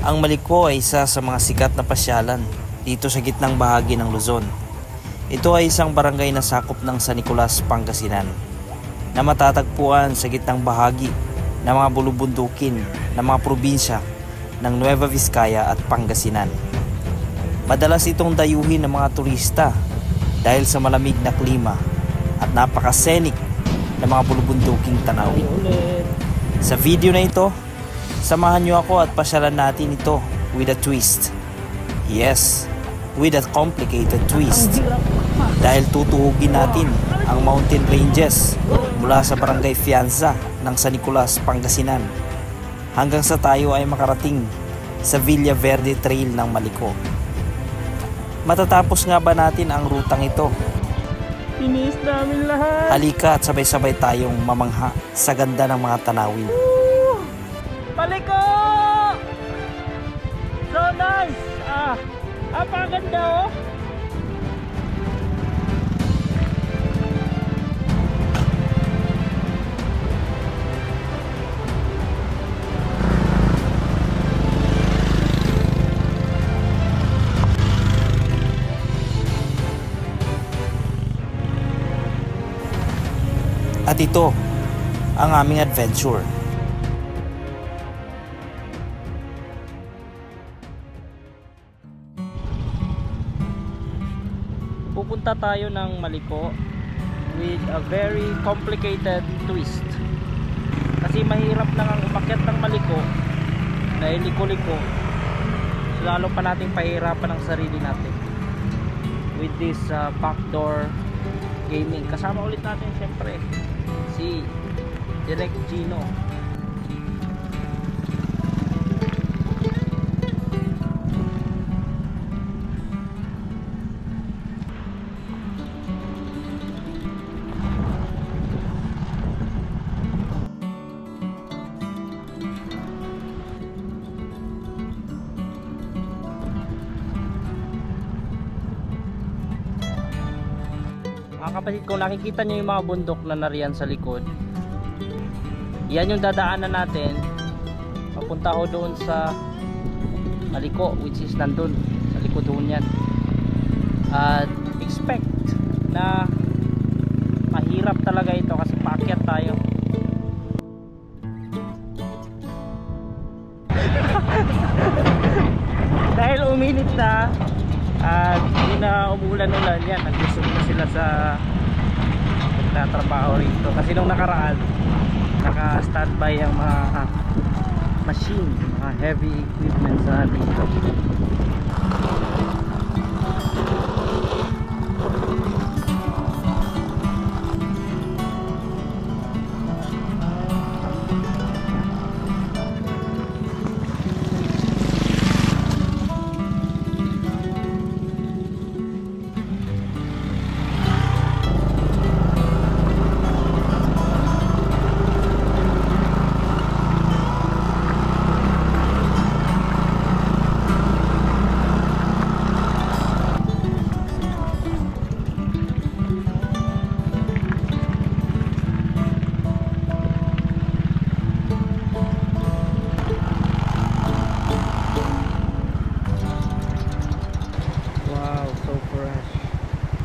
Ang Maliko ay isa sa mga sikat na pasyalan dito sa gitnang bahagi ng Luzon. Ito ay isang barangay na sakop ng San Nicolas, Pangasinan, na matatagpuan sa gitnang bahagi ng mga bulubundukin ng mga probinsya ng Nueva Vizcaya at Pangasinan. Madalas itong dayuhin ng mga turista dahil sa malamig na klima at napaka-scenic na mga bulubunduking tanawin. Sa video na ito, samahan nyo ako at pasyalan natin ito with a twist. Yes, with a complicated twist. Dahil tutuhugin natin ang mountain ranges mula sa Barangay Fianza ng San Nicolas, Pangasinan hanggang sa tayo ay makarating sa Villa Verde Trail ng Maliko. Matatapos nga ba natin ang rutang ito? Finish namin lahat. Halika at sabay-sabay tayong mamangha sa ganda ng mga tanawin. Maliko! So nice! Apaganda oh! At ito ang aming adventure. Pupunta tayo ng Maliko with a very complicated twist. Kasi mahirap na ang umakyat ng Maliko dahil liko-liko. So, lalo pa nating pahirapan ang sarili natin with this backdoor gaming. Kasama ulit natin siyempre si Direk Gino. Mga kapatid, kung nakikita nyo yung mga bundok na nariyan sa likod, yan yung dadaanan natin papunta ho doon sa Maliko, which is nandun sa likod doon yan. At expect na mahirap talaga ito kasi paakyat tayo. Dahil uminit na at hindi na umulan-ulan yan, naglusog na sila sa trabaho rito kasi nung nakaraan naka-standby ang mga machine, mga heavy equipment sa dito.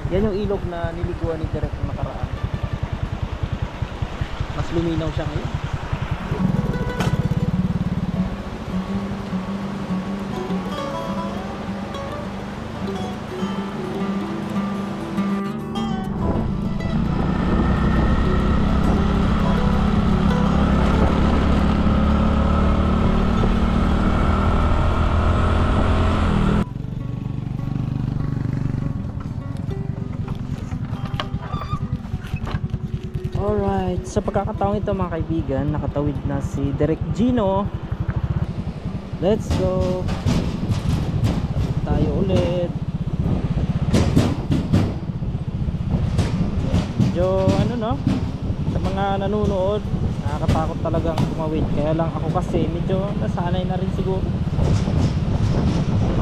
Yan yung ilog na niliguan ni Direk na nakaraan. Mas luminaw siya ngayon. Alright, sa pagkakataong ito mga kaibigan, nakatawid na si Direk Gino. Let's go. Tapos tayo ulit. Medyo ano no, sa mga nanonood, nakakatakot talaga ang tumawid. Kaya lang ako kasi medyo nasanay na rin siguro.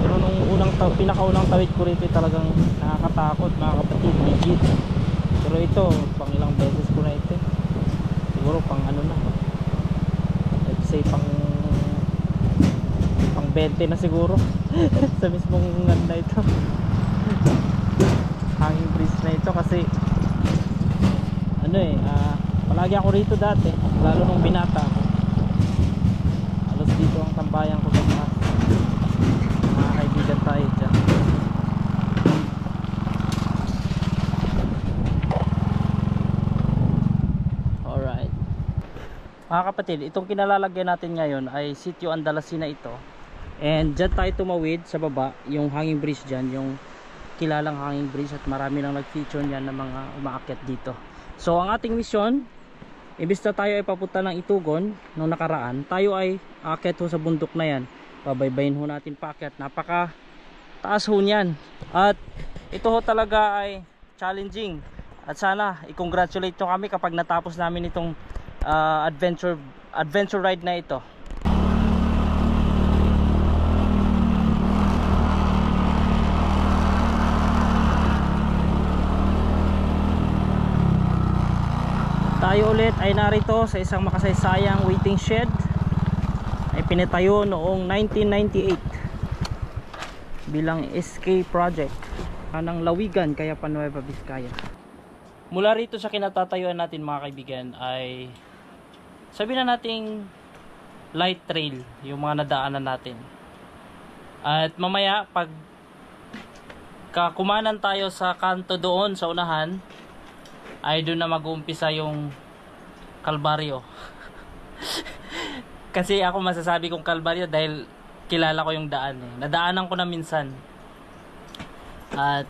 Pero nung pinakaunang tawid ko rito talagang nakakatakot mga kapatid, legit. Pero ito, pang ilang beses ko na ito. Siguro pang ano na. Let's say pang 20 na siguro sa mismong na ito. Hanging bridge na ito kasi ano palagi ako rito dati, lalo nung binata ako. Halos dito ang tambayan ko sa taas. Mga kaibigan tayo dyan. Alright mga kapatid, itong kinalalagyan natin ngayon ay Sitio Andalasina ito. And dyan tayo tumawid sa baba, yung hanging bridge dyan, yung kilalang hanging bridge, at marami nang nag-feature niyan ng mga umaakyat dito. So ang ating misyon, imbis na tayo ay papunta ng Itugon nung nakaraan, tayo ay aakyat ho sa bundok na yan. Pabaybayin ho natin paakyat, napaka taas ho niyan. At ito ho talaga ay challenging. At sana i-congratulate nyo kami kapag natapos namin itong adventure ride na ito. Tayo ulit ay narito sa isang makasaysayang waiting shed ay pinatayo noong 1998 bilang SK project ng Lawigan, kaya pa Nueva Vizcaya. Mula rito sa kinatatayuan natin mga kaibigan ay sabihin na nating light trail yung mga nadaanan natin. At mamaya pag kumanan tayo sa kanto doon sa unahan ay doon na mag-uumpisa yung Kalbaryo. Kasi ako masasabi kong Kalbaryo dahil kilala ko yung daan nadaanan ko na minsan. At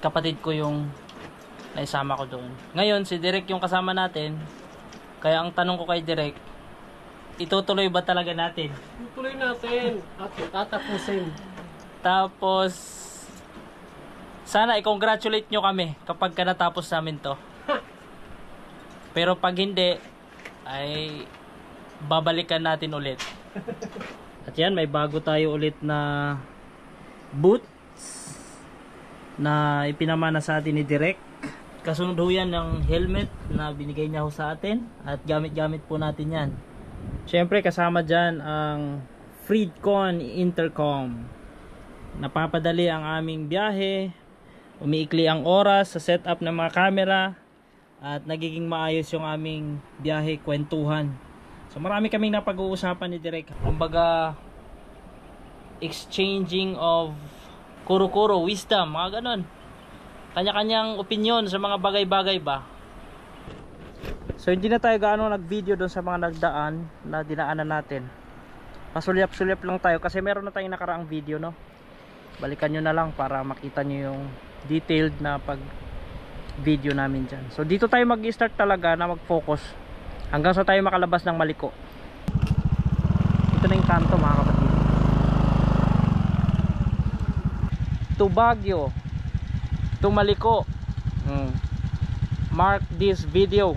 kapatid ko yung naisama ko doon. Ngayon si Direk yung kasama natin. Kaya ang tanong ko kay Direk, itutuloy ba talaga natin? Tuloy natin at tatapusin. Tapos sana i-congratulate nyo kami kapag natapos namin to. Pero pag hindi ay babalikan natin ulit. At yan, may bago tayo ulit na boots na ipinamana sa atin ni Direk. Kasunod ho yan ng helmet na binigay niya ho sa atin. At gamit-gamit po natin yan. Siyempre kasama dyan ang Freedcon Intercom. Napapadali ang aming biyahe. Umiikli ang oras sa setup ng mga camera. At nagiging maayos yung aming biyahe, kwentuhan. So marami kaming napag-uusapan ni Direk. Kumbaga exchanging of kuro-kuro, wisdom, mga ganon. Kanya-kanyang opinion sa mga bagay-bagay ba. So hindi na tayo gaano nag-video doon sa mga nagdaan na dinaanan natin. Pasulyap-sulyap lang tayo kasi meron na tayong nakaraang video, no. Balikan nyo na lang para makita nyo yung detailed na pag-video namin dyan. So dito tayo mag-start talaga na mag-focus hanggang sa tayo makalabas ng Maliko. Ito na yung kanto mga kapatid. To Baguio, to Maliko. Mark this video.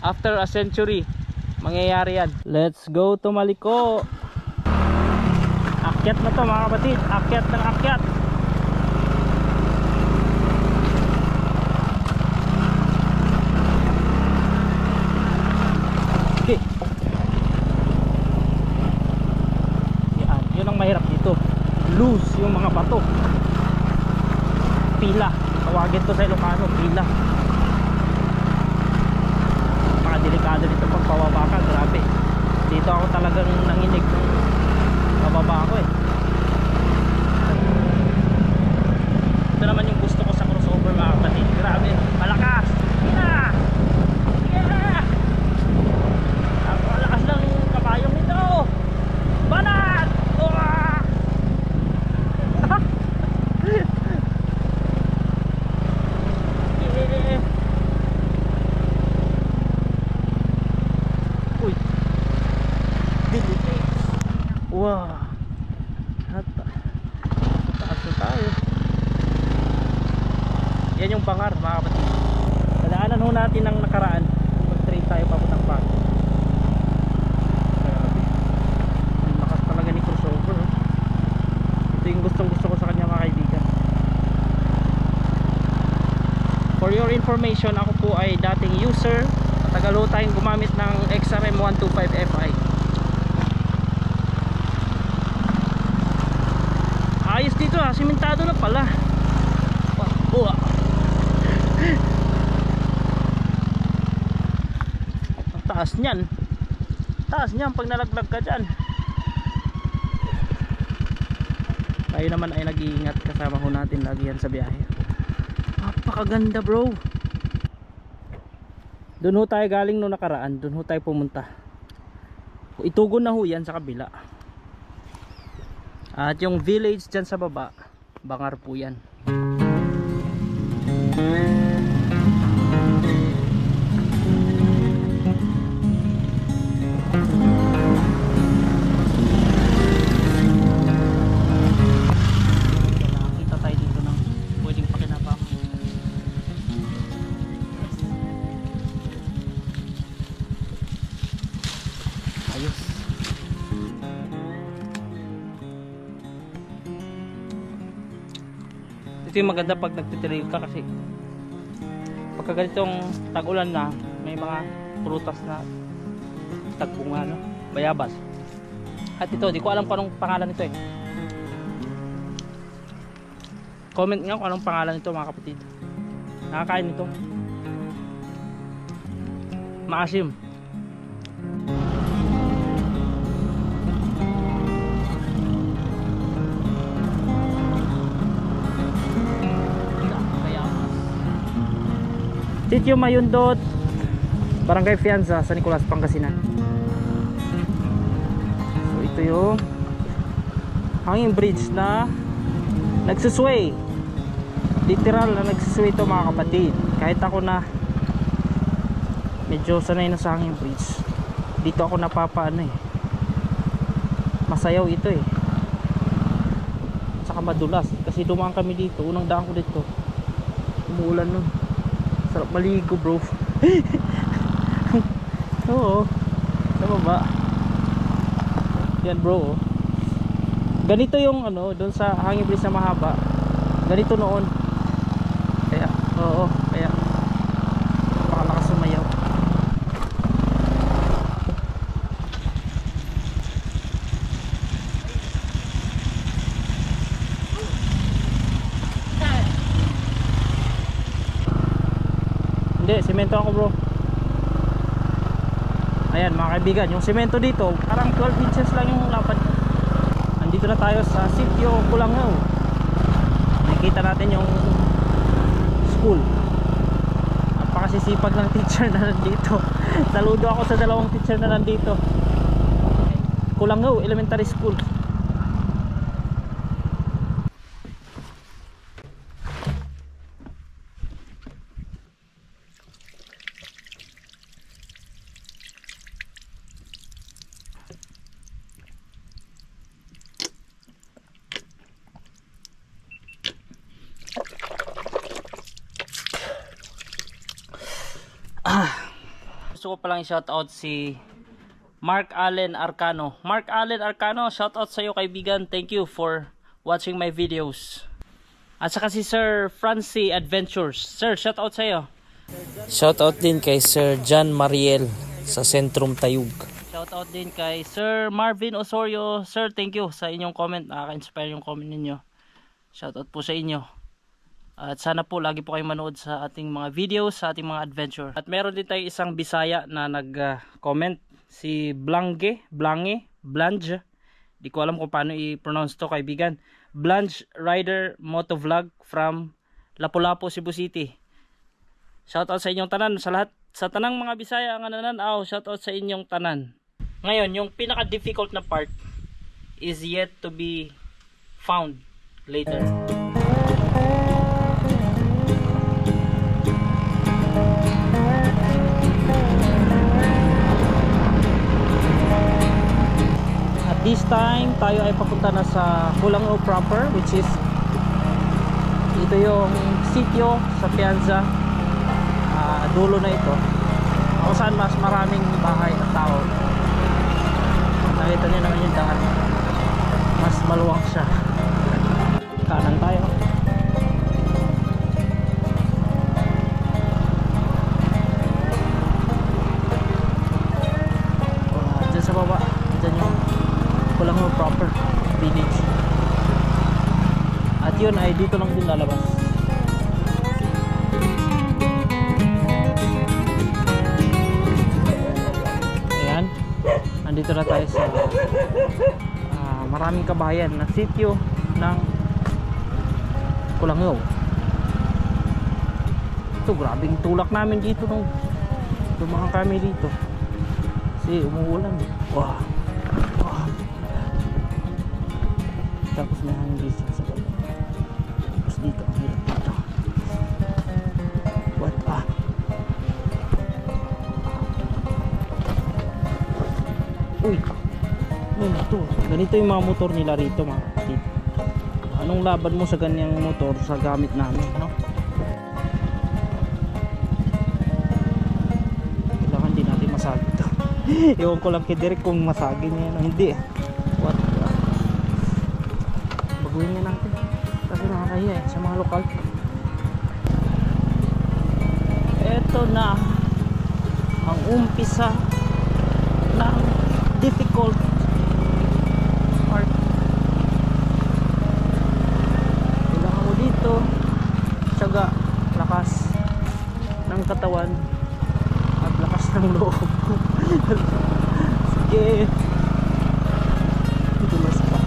After a century mangyayari yan. Let's go to Maliko. Akyat na to mga kapatid. Akyat ng akyat. Okay. Yan, yun ang mahirap dito. Loose yung mga bato. Pila. Tawagin to sa Ilocano, pila. Delikado dito pag pababa ka, grabe. Dito ako talagang nanginig nung pababa ako Ito naman yung gusto ko sa crossover mga kapatid. Grabe, malakas. Yeah! Yeah! Ang malakas ng kabayong nito. Banat! Wow, taas na tayo. Yan yung Bangar mga kapatid. Nadaanan ho natin ang nakaraan. Mag-train tayo papuntang Baguio. Ang lakas talaga ni crossover. Ito yung gustong gusto ko sa kanya mga kaibigan. For your information, ako po ay dating user. Matagal ho tayong gumamit ng XRM 125 Fi. na pala. Oh. Ang taas niyan. Taas niyan pag nalaglag ka dyan. Tayo naman ay nag-iingat, kasama ho natin lagi yan sa biyahe. Napakaganda bro. Doon ho tayo galing no nakaraan, doon ho tayo pumunta. Itugon na ho yan sa kabila. At yung village dyan sa baba, Bangar po yan. Nakakita tayo dito ng pwedeng pakinabang. Ayos. Ito yung maganda pag nagtitrail ka kasi pagka ganitong tag-ulan na may mga prutas na tagbunga, no? Bayabas. At ito, di ko alam kung anong pangalan nito eh. Comment nga kung anong pangalan nito mga kapatid. Nakakain nito. Maasim. Sitio Mayundot, Barangay Fianza, San Nicolas, Pangasinan. So ito yung hanging bridge na nagsusway. Literal na nagsusway ito mga kapatid. Kahit ako na medyo sanay na sa hanging bridge, dito ako napapaano eh. Masayaw ito eh. Saka madulas kasi dumaan kami dito. Unang daan ko dito, umuulan nun. Sarap maligo bro. Oo, sa baba yan bro. Ganito yung ano doon sa hanging bridge na mahaba, ganito noon. Kaya oo, kaya napakalakas sumayaw. Hindi, semento ako bro. Ayan mga kaibigan, yung semento dito parang 12 inches lang yung lapad. Andito na tayo sa Sitio Kulangao. Nakikita natin yung school. Napakasisipag ng teacher na nandito. Saludo ako sa dalawang teacher na nandito. Kulangao Elementary School. Gusto ko palang i-shoutout si Mark Allen Arcano. Mark Allen Arcano, shoutout sa iyo kaibigan. Thank you for watching my videos. At saka si Sir Francie Adventures. Sir, shoutout sa iyo. Shoutout din kay Sir John Mariel sa Sentrum Tayug. Shoutout din kay Sir Marvin Osorio. Sir, thank you sa inyong comment. Nakaka-inspire yung comment ninyo. Shoutout po sa inyo. At sana po lagi po kayo manood sa ating mga videos, sa ating mga adventure. At meron din tayo isang Bisaya na nag-comment, si Blange. Di ko alam kung paano i-pronounce to kaibigan. Blange Rider Motovlog from Lapu-Lapu, Cebu City. Shoutout sa inyong tanan, sa tanang mga Bisaya ang nananaw, shoutout sa inyong tanan. Ngayon, yung pinaka-difficult na part is yet to be found later. This time tayo ay papunta na sa Kulangao proper, which is ito yung sitio sa Fianza, dulo na ito kung saan mas maraming bahay at tao. Nakita niyo naman yung daan, mas maluwang siya. Kanan tayo. Diyan sa baba, diyan yung Kulangao proper village. At yun ay dito lang din lalabas. Ayan, andito na tayo sa maraming kabahayan na sitio ng Kulangyaw. Ito, grabing tulak namin dito nung dumaan kami dito kasi umuulan. Wow. Wow. Tapos may hangin dito sa baba. Tapos dito ang hirap dito. What uy, ano ito? Ganito yung mga motor nila rito mga kapatid. Anong laban mo sa ganyang motor sa gamit namin, no? Kailangan din natin masagi ito. Ewan ko lang kay Derek kung masagi niya yan o hindi. What? Baguhin niya natin kasi nakakahiya sa mga lokal. Eto na ang umpisa ng difficult part. Kailangan mo dito tiyaga, lakas ng katawan at lakas ng loob. Sige, dulas pa.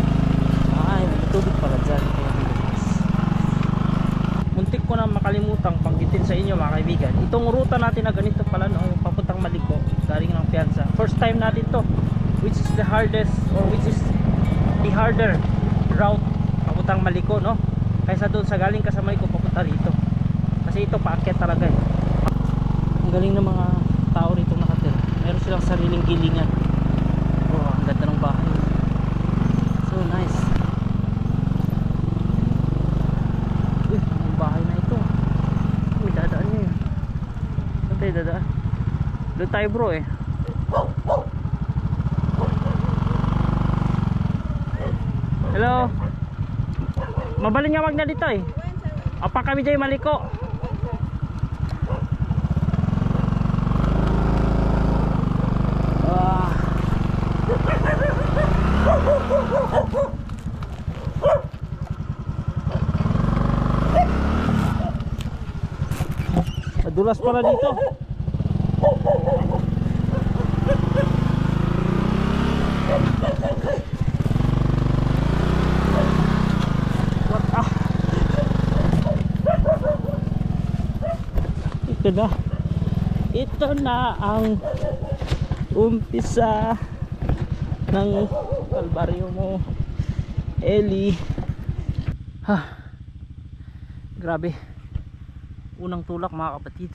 Ay, may tubig pala dyan kaya dulas. Muntik ko na makalimutang panggitin sa inyo mga kaibigan, itong ruta natin na ganito pala noong papuntang Maliko galing ng Piazza. First time natin to, which is the hardest or which is the harder route papuntang Maliko, no? Kaysa doon sa galing ka sa Maliko papunta rito. Kasi ito paakyat talaga eh. Ang galing ng mga tao rito nakatira. Meron silang sariling gilingan. Oh, ang ganda ng bahay. So nice. Uy, ang bahay na ito. Uy, dadaan nyo yun. Saan tayo dadaan? Doon tayo bro eh. Hello. Mabalin nga wag na dito eh. Apa kami dyan Maliko. Madulas pala dito. Ito na ang umpisa ng kalbaryo mo, Eli. Grabe, unang tulak mga kapatid,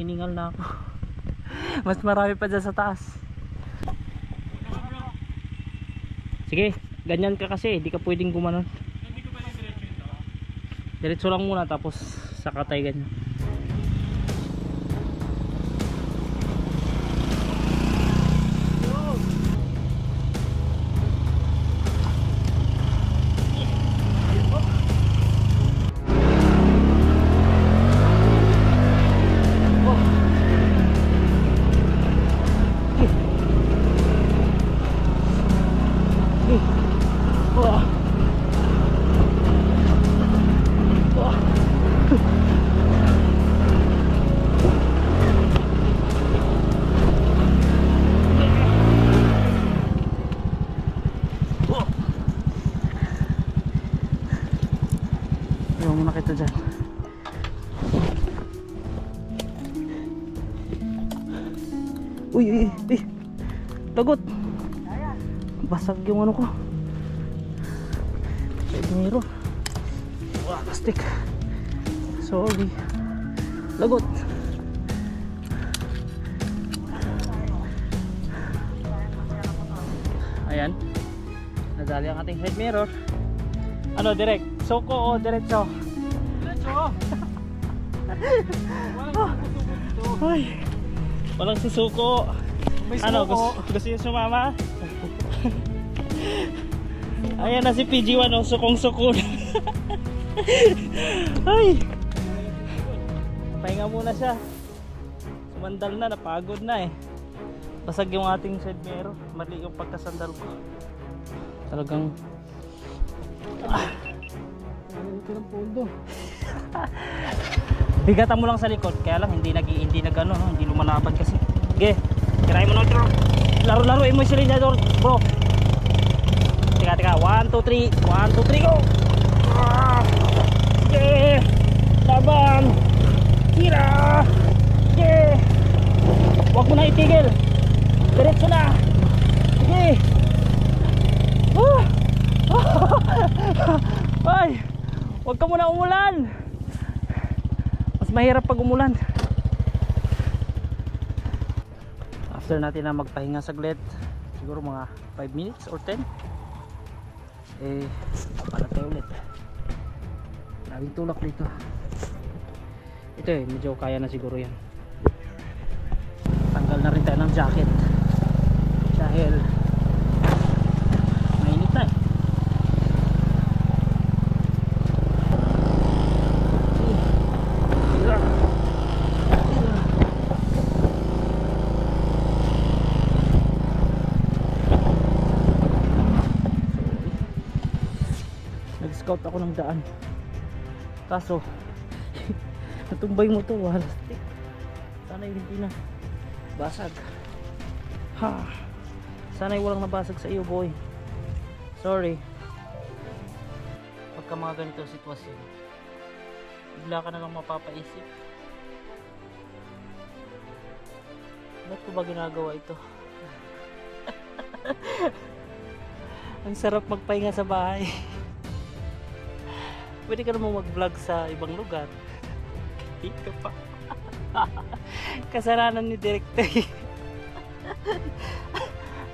hiningal na ako. Mas marami pa dyan sa taas. Sige, ganyan ka kasi, hindi ka pwedeng gumanon. Diretso lang muna tapos saka tayo ganyan. Nakita dyan. Uy, tagot. Basag yung ano ko. Meron. Wah, plastic. Sorry. Lagot. Ayan. Nadali ang ating side mirror. Ano, direct? Soko o diretso? Ay, walang susuko. Ano, gusto niyo sumama? Ayan na si PG1, oh, sukong-suko. Ay, pahinga muna siya. Sumandal na, napagod na eh. Basag yung ating side mirror. Mali yung pagkasandal ko. Talagang ka ng pondo. Bigatan mo lang sa likod, kaya lang hindi nag ano, hindi lumalaban kasi. Sige, tirahin mo na ito. Laro-laruin mo yung silindador, bro. Teka, 1, 2, 3. 1, 2, 3, go! Sige! Laban! Tira! Sige! Huwag mo na itigil. Diretso na! Sige! Ay! Huwag ka muna umulan! Mas mahirap pag umulan. After natin na magpahinga saglit, siguro mga 5 minutes or 10, eh para tayo ulit. Maraming tulak dito. Ito eh, medyo kaya na siguro yan. Tanggal na rin tayo ng jacket dahil mainit na eh. Nag-scout ako ng daan, kaso natumbay mo to, walastik. Sana hindi na basag. Sana walang nabasag sa iyo, boy. Sorry. Pagka mga ganito sitwasyon, bigla ka na lang mapapaisip, ba't ko ba ginagawa ito? Ang sarap magpahinga sa bahay. Pwede ka naman mag-vlog sa ibang lugar. Dito pa. Kasalanan ni Director.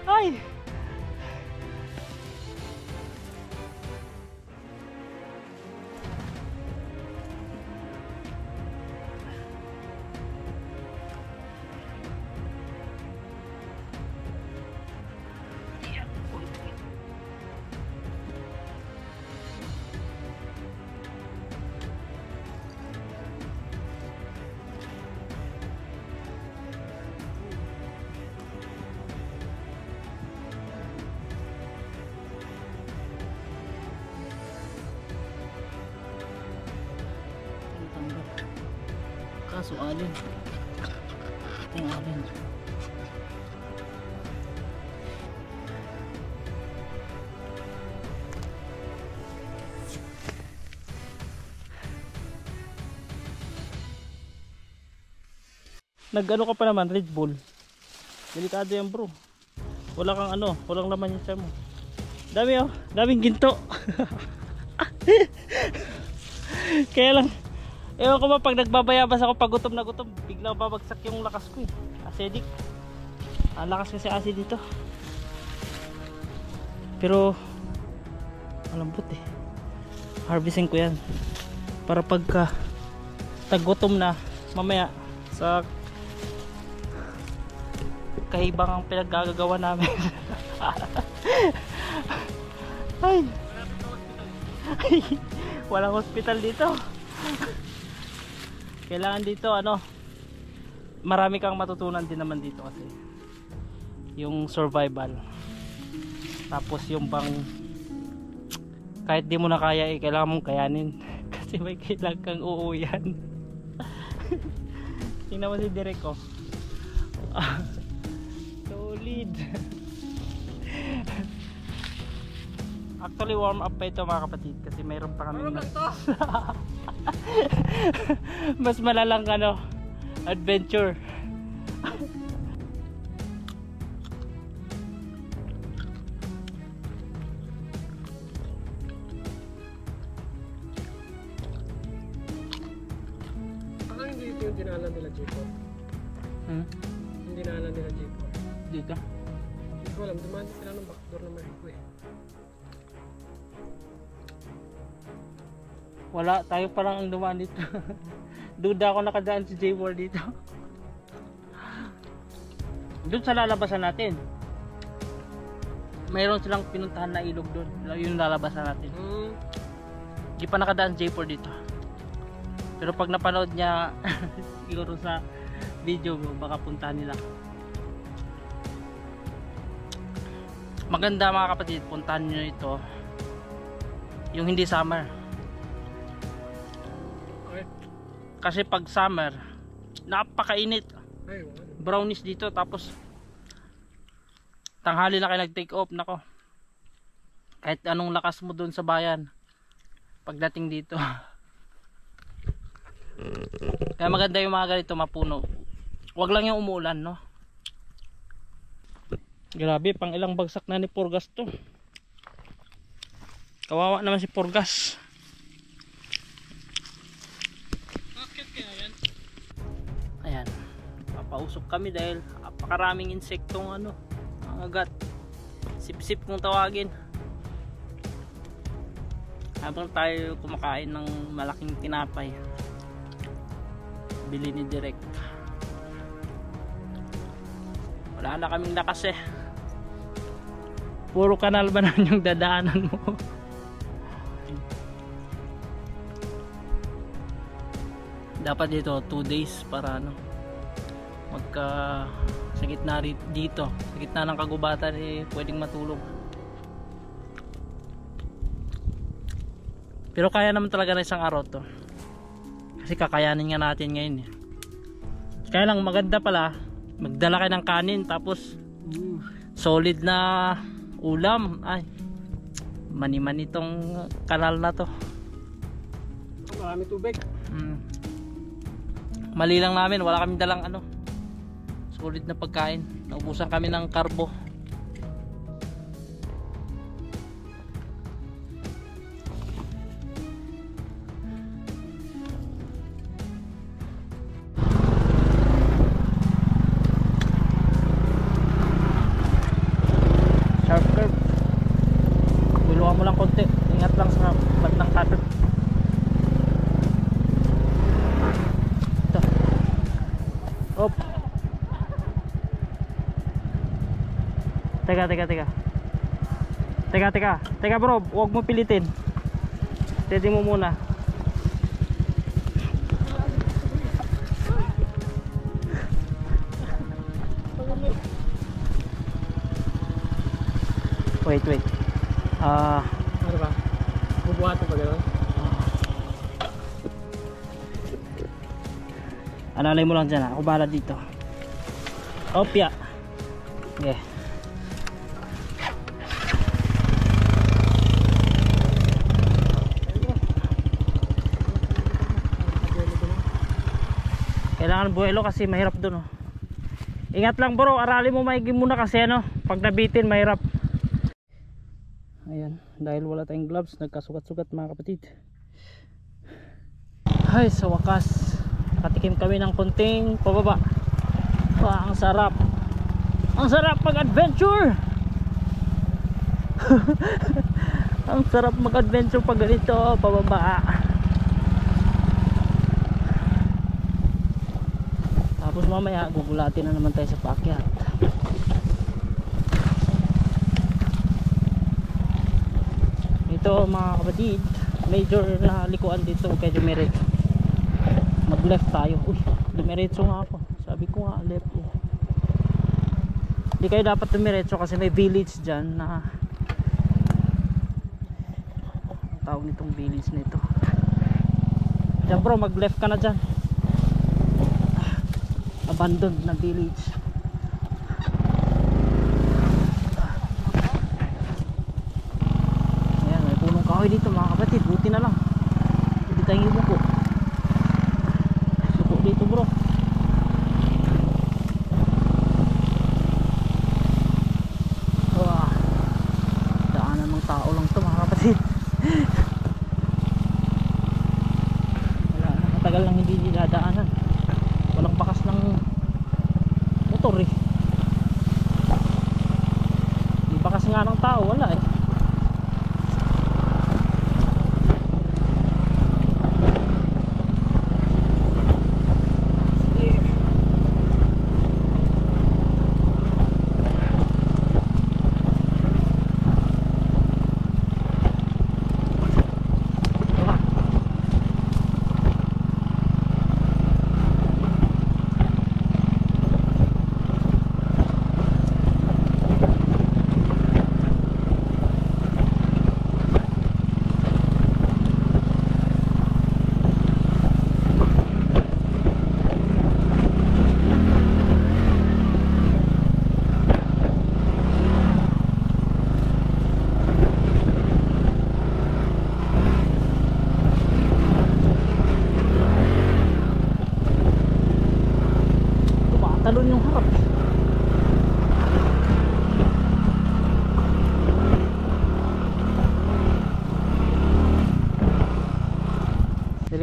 Ay! Kaso alin. Ito yung alin. Nag-ano ka pa naman, Red Bull. Delikado yan, bro. Wala kang ano, walang laman yung tiyan mo. Dami oh, daming ginto. Kaya lang, ewan ko ba pag nagbabayabas ako pag gutom na gutom, biglang babagsak yung lakas ko eh. Acidic. Ang lakas kasi acid dito. Pero malambot eh. Harvesting ko yan para pagka taggutom na mamaya sa kahibang ang pinaggagawa namin. Ay. Walang hospital dito. Kailangan dito ano, marami kang matutunan din naman dito kasi yung survival, tapos yung bang kahit di mo na kaya eh, kailangan mong kayanin kasi may kailangan kang uuyan. Tingnan mo si Derek ko. Solid. Actually warm up pa ito mga kapatid kasi mayroon pa kami mas malalang ano, adventure. Parang hindi ito yung dinalan nila J4. Yung dinalan nila J4 Dito? Hindi ko alam, dumandi sila ng backdoor na Marico eh. Wala, tayo pa lang ang dumaan dito. Duda ako nakadaan si J4 dito. Doon sa lalabasan natin, mayroon silang pinuntahan na ilog doon. Yung lalabasan natin. Hindi pa nakadaan si J4 dito. Pero pag napanood niya siguro sa video mo, baka puntahan nila. Maganda mga kapatid, puntahan nyo ito yung hindi summer. Kasi pag summer, napakainit. Ay, ano. Brownies dito, tapos tanghali na kayo nag-take off. Nako, kahit anong lakas mo dun sa bayan, pagdating dito. Kaya maganda yung mga ganito, mapuno. Wag lang yung umuulan, no? Grabe, pang ilang bagsak na ni Porgas to. Kawawa naman si Porgas. Bakit kaya yan? Ayan, papausok kami dahil napakaraming insektong ano, mga agat. Sip-sip kung tawagin. Habang tayo kumakain ng malaking tinapay, bili ni Direk. Wala na kaming lakas eh. Puro kanal ba na yung dadaanan mo? Dapat dito 2 days para ano, magka sa gitna dito, sa gitna ng kagubatan eh, pwedeng matulog. Pero kaya naman talaga na isang araw to, kasi kakayanin nga natin ngayon eh. Kaya lang maganda pala magdala kayo ng kanin, tapos solid na ulam. Ay, mani-mani itong kanal na to. Marami tubig. Mali lang namin, wala kaming dalang ano, solid na pagkain. Naubusan kami ng karbo. Sharp curve. Biluhan mo lang konti. Ingat lang sa bandang cutter. Ito. Op. Teka bro, huwag mo pilitin. Steady mo muna. Wait. Ano ba? Bubuhatin pa gano'n? Alalay mo lang dyan ha. Ako bahala dito. Opya. Okay. Kailangan buwelo kasi mahirap dun oh. Ingat lang bro, aralin mo maigi muna kasi ano, pag nabitin mahirap. Ayan, dahil wala tayong gloves, nagkasugat-sugat mga kapatid. Ay, sa wakas nakatikim kami ng konting pababa. Wah, ang sarap. Ang sarap mag-adventure. Ang sarap mag-adventure pag ganito, pababa. Tapos mamaya gugulatin na naman tayo sa paakyat. Ito mga kapatid, major na likuan dito kay dumiretso. Mag left tayo. Uy, dumiretso nga ako. Sabi ko nga left eh. Hindi kayo dapat dumiretso kasi may village dyan na ang tawag nitong village na ito. Diyan bro, mag left ka na dyan. Abandoned na village. Ayan, may punong kahoy dito mga kapatid. Buti na lang hindi tayong ibuko. Suko dito bro. Wah, daanan ng tao lang to mga kapatid. Wala na, matagal lang hindi dinadaanan. Walang bakas ng motor eh. Di bakas nga ng tao, wala eh.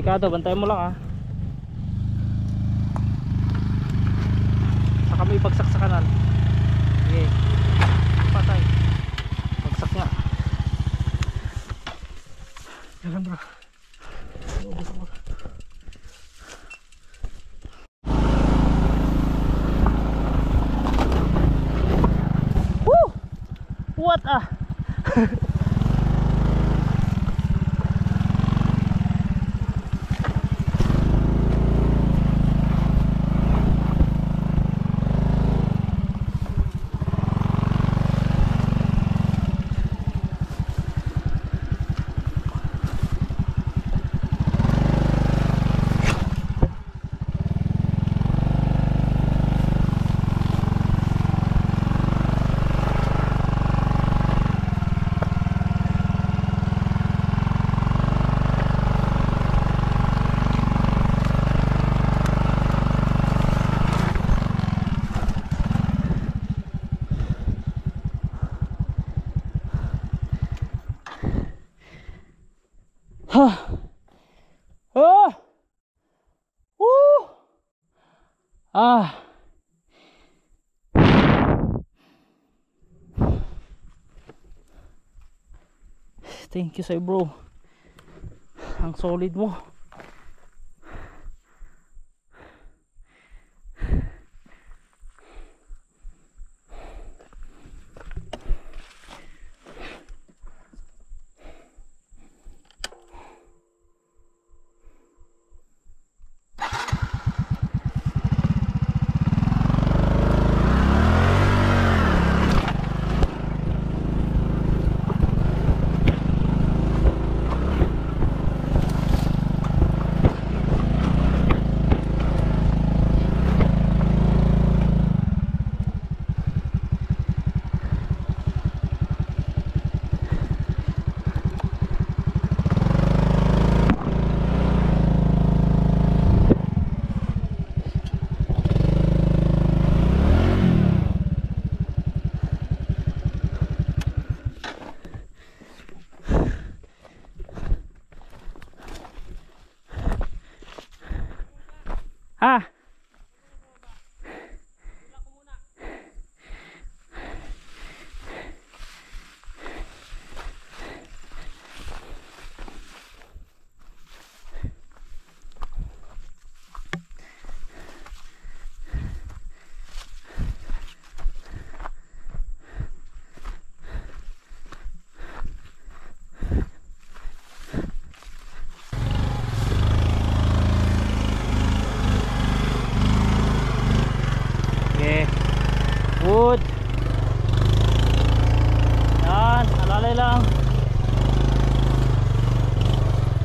Delikado, bantayan mo lang ah. Saka mo ipagsak sa kanan. Sige. Patay. Pagsak nga. Yan bro. Woo! What ah? Oh! Woo! Ah! Thank you sa'yo bro. Ang solid mo. Ah. Good. Yan, alalay lang.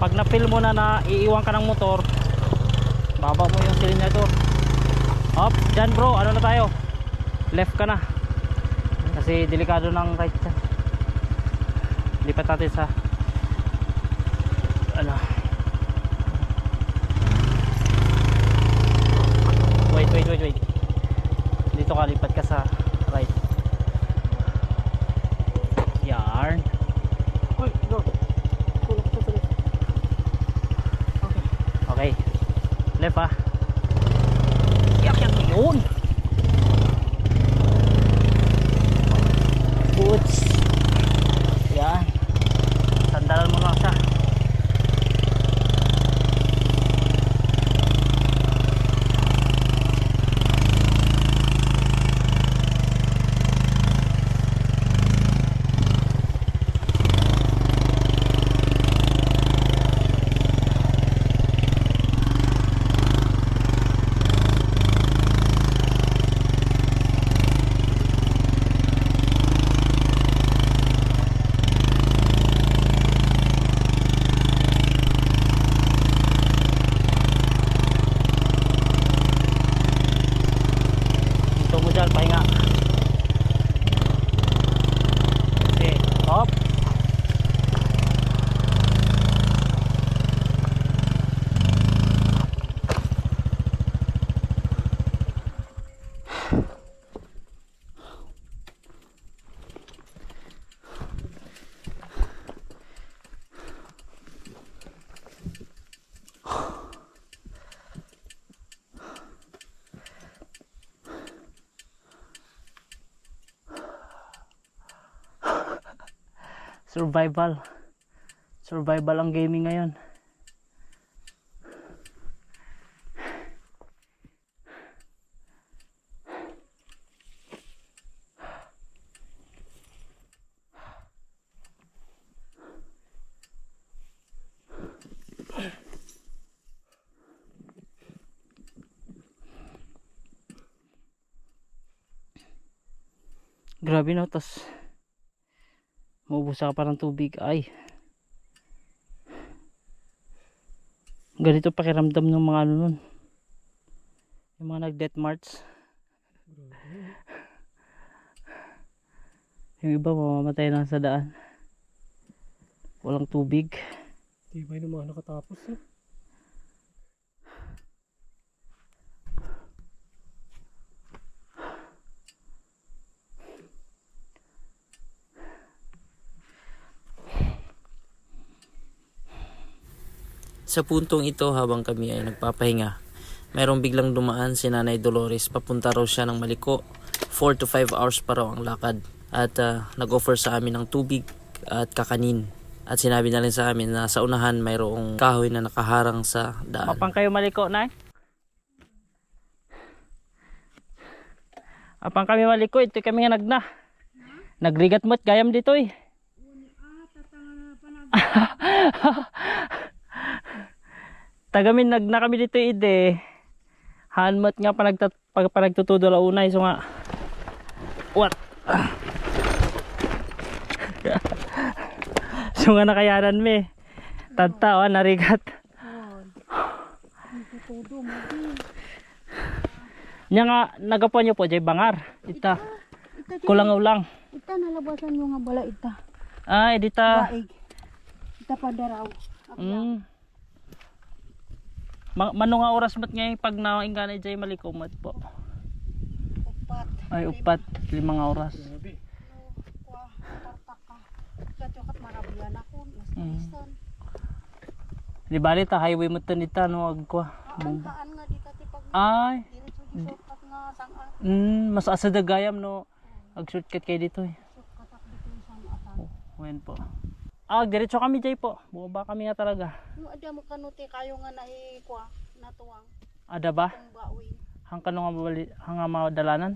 Pag na-feel mo na iiwan ka ng motor, baba mo yung cylinder. Up, dyan bro, ano na tayo? Left ka na. Kasi delikado ng right dyan. Lipat natin sa ano. Wait. Dito ka, lipat ka sa right. Yarn. Uy, no. Tulak sa tuloy. Okay. Left ah. Yak yun. Boots. Yan. Sandalan mo lang siya. Survival. Survival ang gaming ngayon. Grabe no, tas maubos ka pa ng tubig. Ay, ganito pakiramdam ng mga ano nun, yung mga nag death march. Yung iba mamamatay na sa daan, walang tubig. Di ba yung mga nakatapos eh? Sa puntong ito, habang kami ay nagpapahinga, mayroong biglang dumaan si Nanay Dolores. Papunta raw siya ng Maliko. 4 to 5 hours pa raw ang lakad. At nag-offer sa amin ng tubig at kakanin. At sinabi na rin sa amin na sa unahan mayroong kahoy na nakaharang sa daan. Apang kayo Maliko, Nay? Apang kami Maliko, ito kami nga nagna. Nagrigat mo't gayam dito eh. Tagamin nagna kami dito ide. Hanmat nga panagtutudo la unay so nga. What? So nga nakayanan mi. Tadta narigat. Nya nga nagapuan nyo po jay bangar. Ita. Kulang ulang. Ita nalabasan mo nga bala ita. Ay dita. Baig. Ita padaraw. Mano nga oras mat ngay pag nainggan jay Maliko mat po. Upat. Ay upat 5 nga oras. Kuha tartaka. Kacokat marabiyan ako. Di bali ta highway mo dita no agkwa. Taan nga dita ti pag. Ay. Shortcut nga sangan. Mas asa dagayam no. Ag shortcut kay dito eh. Shortcut dito sang atan. Wen po. Diretso kami jay po. Bumaba kami nga talaga. No ada mo kanuti kayo nga kuha natuwang. Ada ba? Tong bawi. Hang kano nga mabali, hang nga madalanan?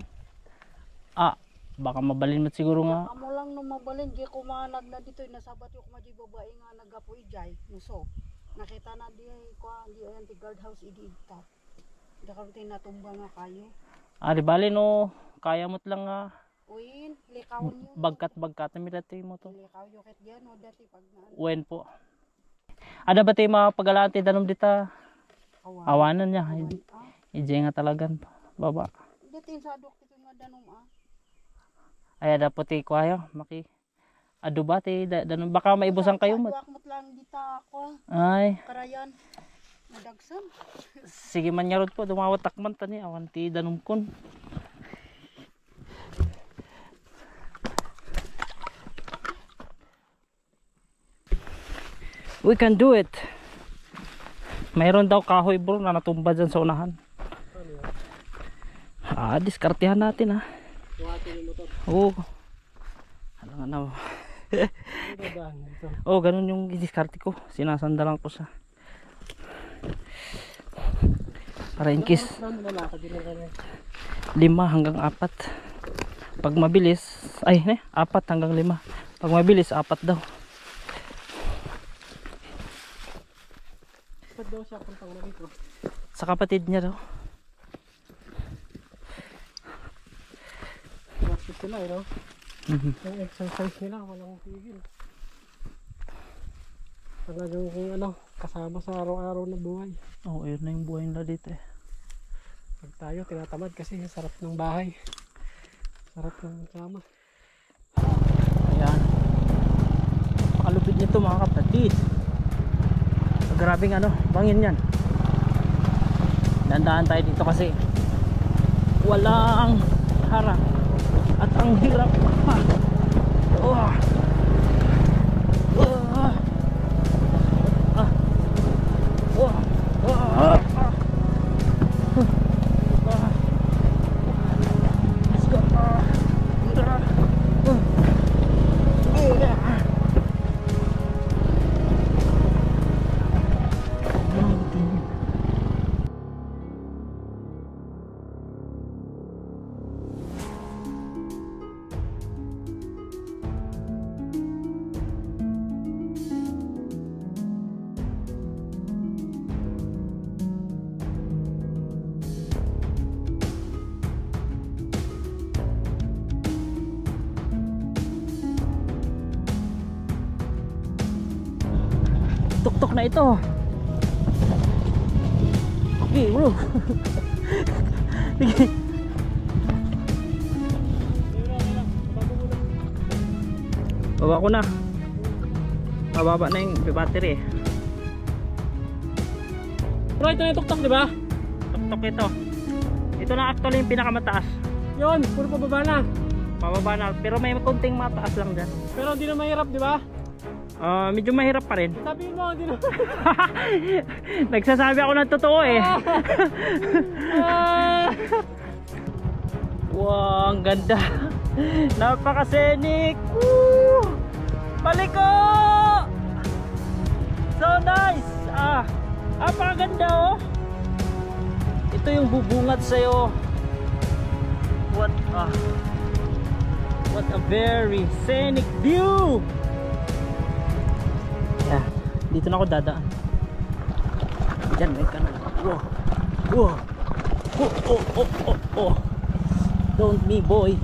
Baka mabalin mo siguro nga. Amo lang no mabalin di ko manag na dito nasabat yo kuma di babae nga nagapuy jay. Muso. Nakita na di kuha di ayan ti guard house idi ita. Dakam tin natumba nga kayo. Di bali no. Kaya mo't lang nga. Uyin, likawon yun. Bagkat na milati mo to. Likaw yung ket dyan o dati pag na. Wen po. Ada ba tayo mga pagalaan tayo danom dita? Awanan niya. Ije nga talagan. Baba. Dati sa adok ito nga danom Ay ada po tayo kwayo. Maki. Ado ba tayo danom? Baka maibusan kayo mo. Adwak mo't lang dita ako. Ay. Karayan. Madagsan. Sige man yarod po. Dumawatak man tani. Awan ti danom kon. We can do it. Mayroon daw kahoy bro na natumba dyan sa unahan. Diskartehan natin Buhatin yung motor. Oo. Ano. Ganun yung diskarte ko. Sinasandalan ko sa para in case 5 hanggang 4. Pag mabilis 4 hanggang 5. Pag mabilis 4 daw. Saan daw siya puntang Maliko? Sa kapatid niya daw. Practice sila no? Yung exercise nila walang tigil. Talagang kasama sa araw-araw na buhay. Yun na yung buhay nila dito eh. Pag tayo tinatamad kasi sarap ng bahay. Sarap ng kama. Ayan. Pakalupit nito mga kapatid. Grabing bangin yan. Dandaan tayo dito kasi walang harang at ang hirap pa. Let's go. tuktok na ito. Okay bro. Sige. Baba ko na. Mababa na yung battery. Bro, ito na yung tuktok, di ba? Tuktok ito. Ito na actually yung pinakamataas. Yun, puro pababa na. Pababa na, pero may konting mataas lang dyan. Pero hindi na mahirap, di ba? Medyo mahirap pa rin. Sabihin mo, hindi na. Nagsasabi ako ng totoo eh. Wow, ang ganda. Napaka-scenic. Woo! Maliko! So nice. Napakaganda oh. Ito yung bubungat sa'yo. What a very scenic view. Yeah, dito na ako dadaan. Diyan may kanal. Oh. Don't me boy.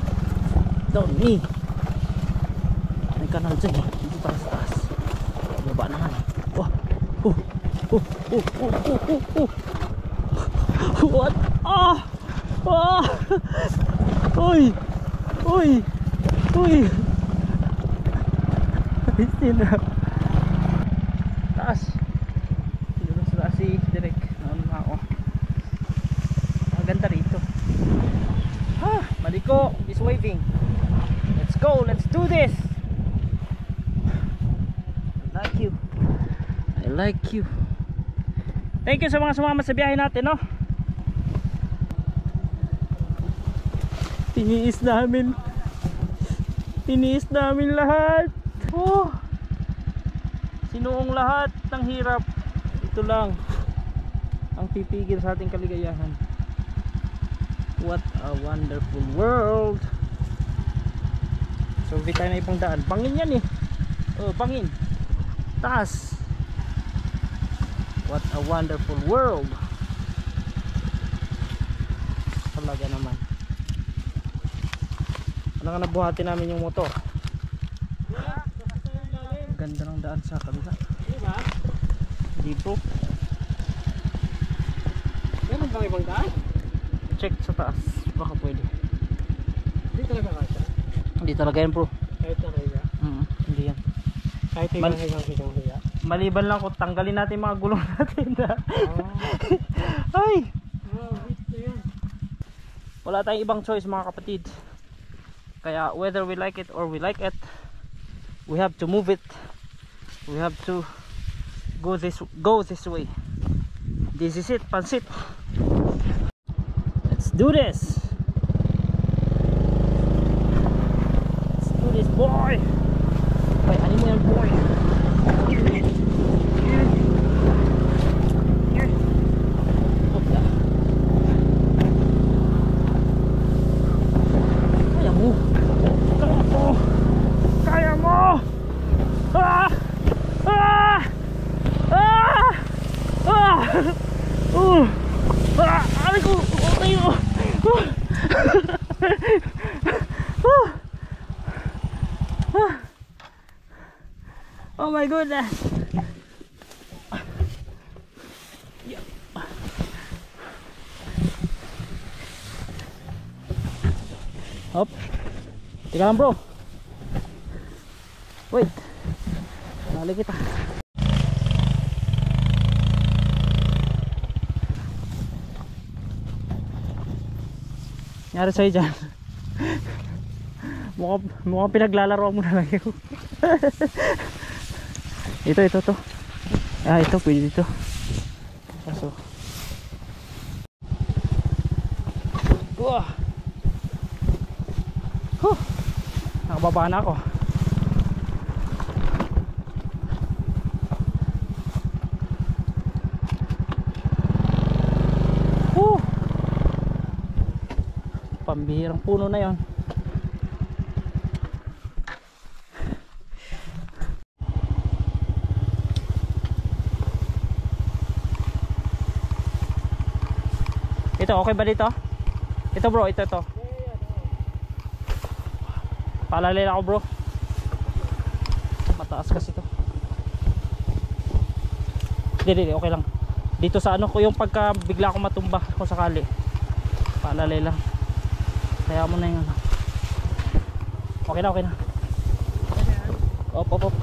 Don't me. May kanal dyan eh. Dito tayo sa taas. Baba naman eh. What? Uy. Sino? Taas. Siguro sa taas si Direk. Nauna na ako. Ang ganda rito. Maliko is waving. Let's go. Let's do this. I like you. Thank you sa mga sumama sa biyahe natin, no? Tiniis namin lahat. Sinuong lahat ng hirap. Ito lang ang pipigil sa ating kaligayahan. What a wonderful world. So hindi tayo na ibang daan. Bangin yan eh. Bangin. Taas. What a wonderful world. Talaga naman. Ano nga nabuhati namin yung motor. Ganda ng daan sa kabila. Diba? Dito. Meron bang ibang daan? Check sa taas. Baka pwede. Hindi talaga kaya. Hindi talaga yan bro. Kahit na kaya. Hindi yan. Kahit higang higa. Maliban lang kung tanggalin natin mga gulong natin na. Ay! Wala tayong ibang choice mga kapatid. Kaya whether we like it or we like it, we have to move it. We have to go this way. This is it, pansit. Let's do this. Let's do this, boy. Ay, ano mo yan, boy? Kaya mo. Aray ko. Oh my goodness. Hop. Teka lang bro. Wait. Nali kita. Nyari sa'yo dyan. Mukhang pinaglalaro mo na lang yun. Ito. Ito pwede dito. Kaso. Nakababa na ako. Pambihirang puno na yon. Ito okay ba dito? Ito bro, ito. Palalay ako bro. Mataas kasi to. Hindi, okay lang. Dito sa ano ko yung pagka bigla akong matumba kung sakali. Paalalay lang. Kaya mo na yung ano. Okay na, okay na. Op.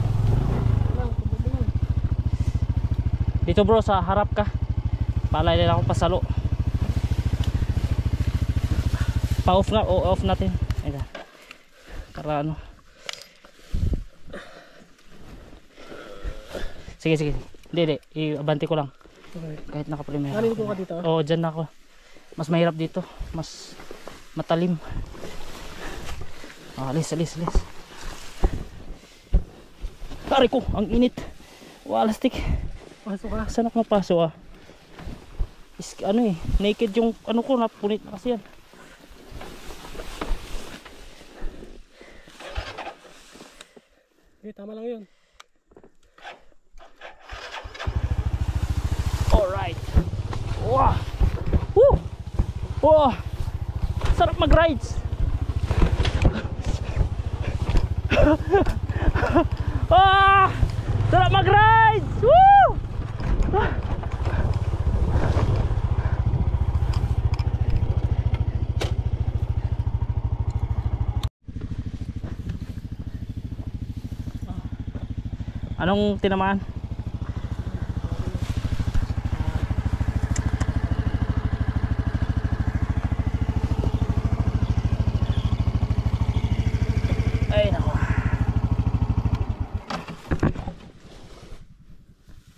Dito bro, sa harap ka. Paalalay lang ako pasalo. Pa-off nga, off natin. Ayan. Para ano. Sige. Hindi. I-abante ko lang. Okay. Kahit naka-primera. Narin ko ka dito? Oo, dyan na ako. Mas mahirap dito. Mas matalim. Alis. Aray ko, ang init. Walastik. Pasok ka. Saan ako mapasok naked yung ano ko, napunit na kasi yan. Okay, tama lang yun. Alright. Wow. Woo. Wow. Sarap mag-rides. Sarap mag-rides. Woo. Anong tinamaan? Ay nako.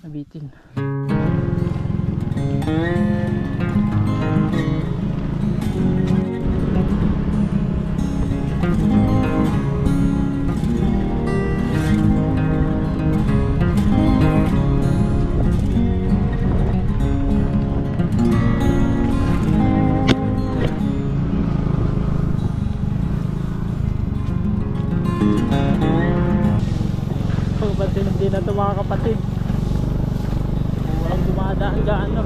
Nabitin. Hindi na ito mga kapatid. Walang dumadaan gaano.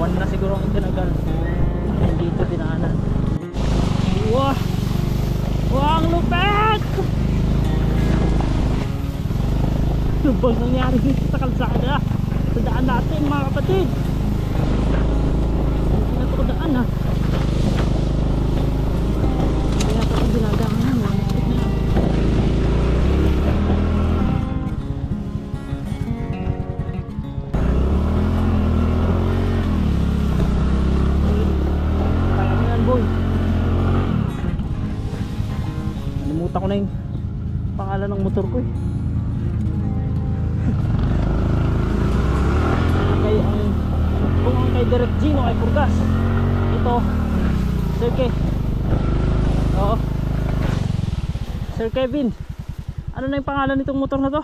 One na siguro ang itinagal. Hindi ito dinaanan. Wow! Wow, ang lupit! Ano bang nangyari dito sa kalsada? Sa daan natin mga kapatid. Hindi na ito daan ha. Hindi na ito dinadaanan. Walastik na yan. Nalimutan ko na yung pangalan ng motor ko kung ang kay Direct Gino ay Purgas, ito Sir K. Oo, Sir Kevin. Ano na yung pangalan nitong motor na to?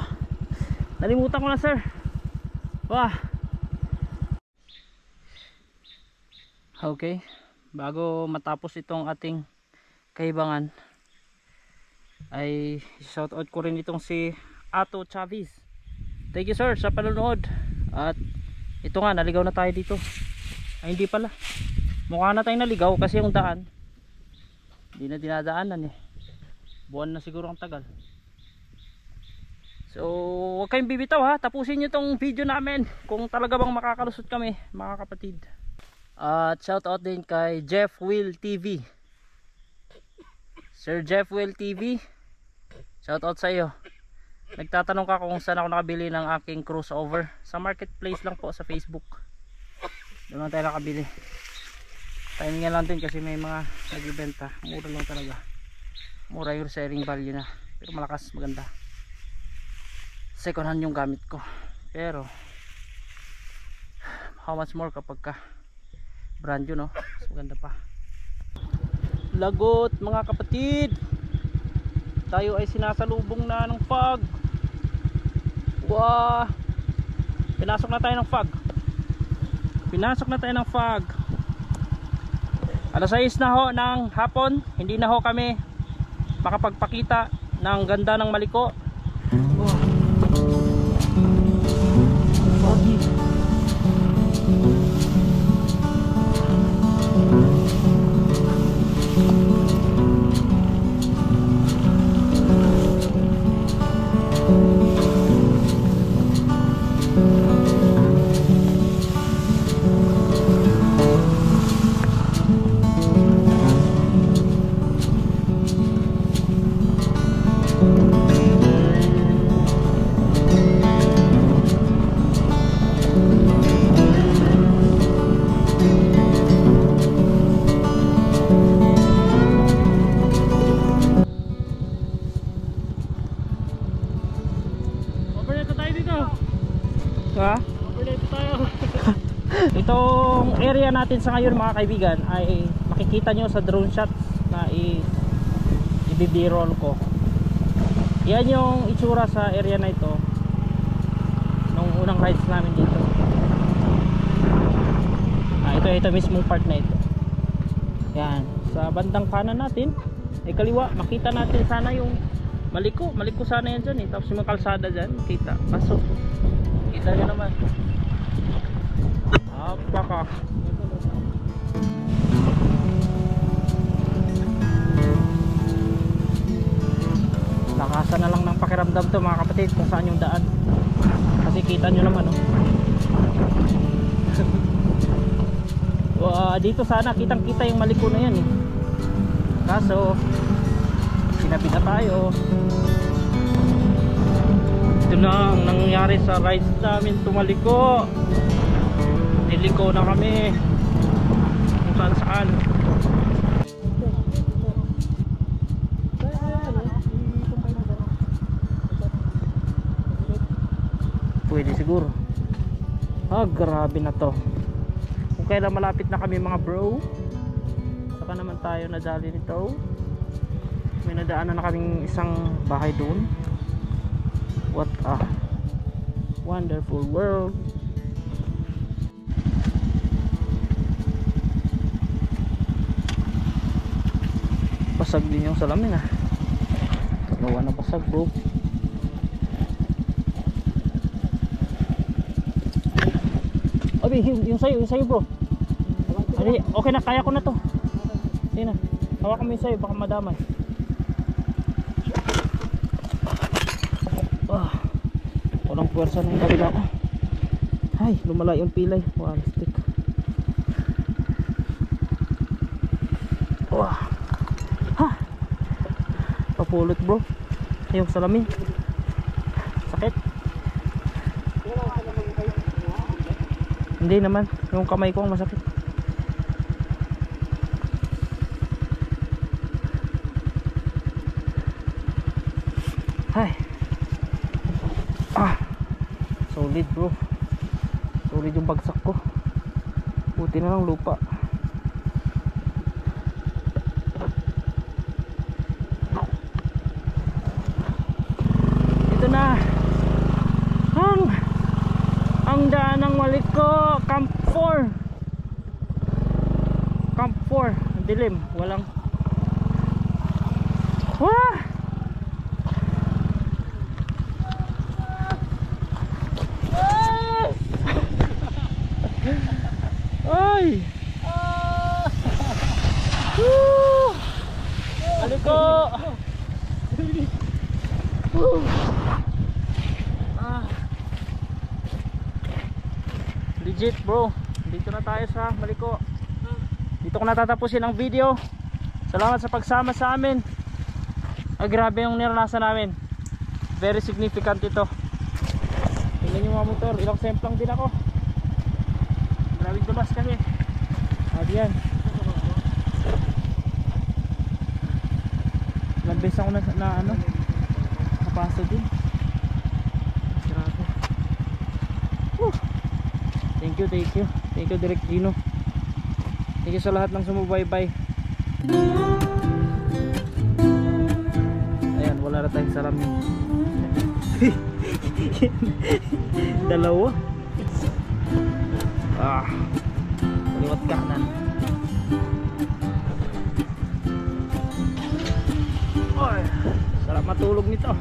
Nalimutan ko na sir. Wah. Okay, bago matapos itong ating kaibangan ay shoutout ko rin itong si Ato Chavez. Thank you sir sa panonood. At ito nga, naligaw na tayo dito. Ay hindi pala, mukha na tayong naligaw kasi yung daan hindi na dinadaanan buwan na siguro ang tagal. So huwag kayong bibitaw ha, tapusin nyo tong video namin kung talaga bang makakalusot kami mga kapatid. At shoutout din kay Jeff Will TV. Sir Jeff Will TV, shoutout sa iyo. Nagtatanong ka kung saan ako nakabili ng aking crossover. Sa marketplace lang po sa Facebook. Doon lang tayo nakabili. Timingan lang din kasi may mga nagbibenta. Mura lang talaga. Mura yung selling value na. Pero malakas, maganda. Second hand yung gamit ko. Pero how much more kapag ka brand new, no? Mas maganda pa. Lagot mga kapatid, tayo ay sinasalubong na ng fog. Wow, pinasok na tayo ng fog. Alas 6 na ho ng hapon. Hindi na ho kami makapagpakita ng ganda ng Maliko. Wow. Foggy. Overnight na tayo dito. Ha? Overnight na tayo. Itong area natin sa ngayon mga kaibigan ay makikita nyo sa drone shots na i-b-roll ko. Yan yung itsura sa area na ito nung unang rides namin dito. Ito mismong part na ito. Yan, sa bandang kanan natin ay kaliwa, makita natin sana yung maliko sana yan dyan tapos yung kalsada dyan, kita, pasok. Kita nyo naman. Apaka. Lakasan na lang ng pakiramdam to mga kapatid kung saan yung daan. Kasi kita nyo naman dito sana kitang kita yung maliko na yan kaso sinabi na tayo. Ito na ang nangyari sa rides namin, tumaliko. Niliko na kami kung saan saan. Pwede siguro. Grabe na to. Kung kailan malapit na kami mga bro, saka naman tayo nadali nito. May nadaanan na kaming isang bahay doon. What a wonderful world. Basag din yung salamin Gawa na basag bro. Abi, yung sayo bro. Ay, okay na, kaya ko na to. Sige na, hawakan mo yung sayo, baka madamay. Walang puwersa ng kabila ko. Ay, lumala yung pilay. Wow, stick. Papulot bro. Yung salamin. Sakit. Hindi naman, yung kamay ko ang masakit. Ay. Solid bro. Solid yung bagsak ko. Buti na lang lupa. Ito na ang daan ng Maliko, Camp 4. Camp 4, ang dilim, walang ay! Maliko! Legit bro, dito na tayo sa Maliko. Dito ko natatapusin ang video. Salamat sa pagsama sa amin. Grabe yung niranasan namin. Very significant ito. Tingnan nyo mga motor, ilang semplang din ako. Maraming dulas kasi. Yan. Ilang beses ako na kapaso din. Grabe. Thank you Direk Gino. Thank you sa lahat ng sumubaybay. Ayan, wala na tayong salamin. Dalawa. Kaliwat kanan. Sarap matulog nito.